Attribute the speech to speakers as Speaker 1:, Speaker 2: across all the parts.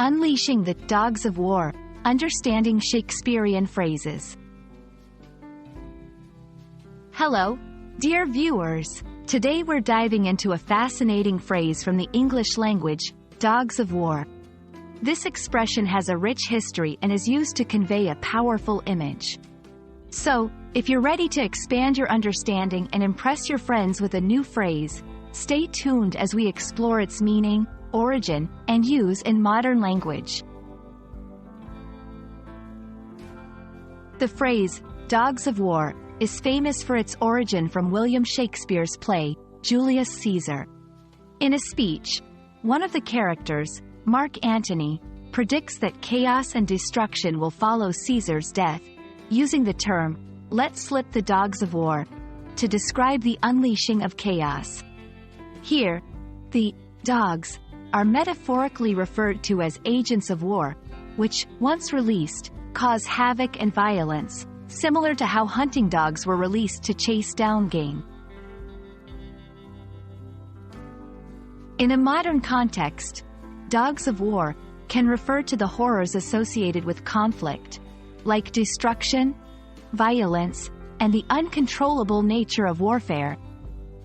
Speaker 1: Unleashing the Dogs of War, Understanding Shakespearean Phrases. Hello, dear viewers. Today we're diving into a fascinating phrase from the English language, dogs of war. This expression has a rich history and is used to convey a powerful image. So, if you're ready to expand your understanding and impress your friends with a new phrase, stay tuned as we explore its meaning, origin, and use in modern language. The phrase, dogs of war, is famous for its origin from William Shakespeare's play, Julius Caesar. In a speech, one of the characters, Mark Antony, predicts that chaos and destruction will follow Caesar's death, using the term, "let slip the dogs of war," to describe the unleashing of chaos. Here, the dogs are metaphorically referred to as agents of war, which, once released, cause havoc and violence, similar to how hunting dogs were released to chase down game. In a modern context, dogs of war can refer to the horrors associated with conflict, like destruction, violence, and the uncontrollable nature of warfare.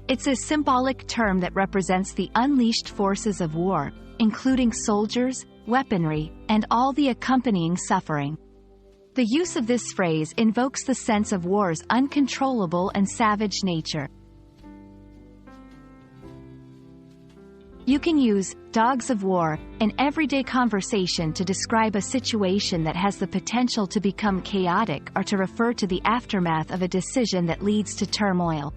Speaker 1: It's a symbolic term that represents the unleashed forces of war, including soldiers, weaponry, and all the accompanying suffering. The use of this phrase invokes the sense of war's uncontrollable and savage nature. You can use dogs of war in everyday conversation to describe a situation that has the potential to become chaotic or to refer to the aftermath of a decision that leads to turmoil.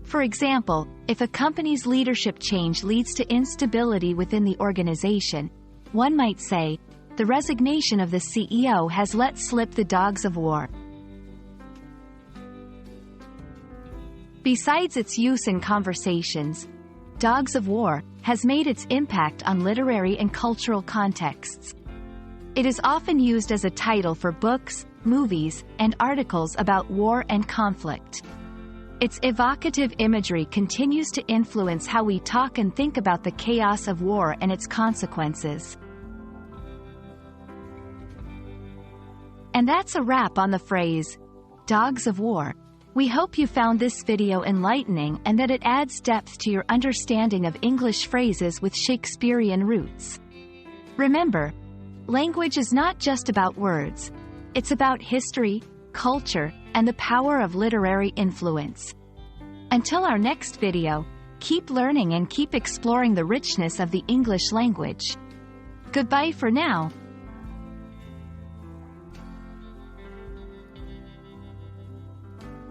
Speaker 1: For example, if a company's leadership change leads to instability within the organization, one might say, "The resignation of the CEO has let slip the dogs of war." Besides its use in conversations, dogs of war has made its impact on literary and cultural contexts. It is often used as a title for books, movies, and articles about war and conflict. Its evocative imagery continues to influence how we talk and think about the chaos of war and its consequences. And that's a wrap on the phrase, dogs of war. We hope you found this video enlightening and that it adds depth to your understanding of English phrases with Shakespearean roots. Remember, language is not just about words. It's about history, culture, and the power of literary influence. Until our next video, keep learning and keep exploring the richness of the English language. Goodbye for now.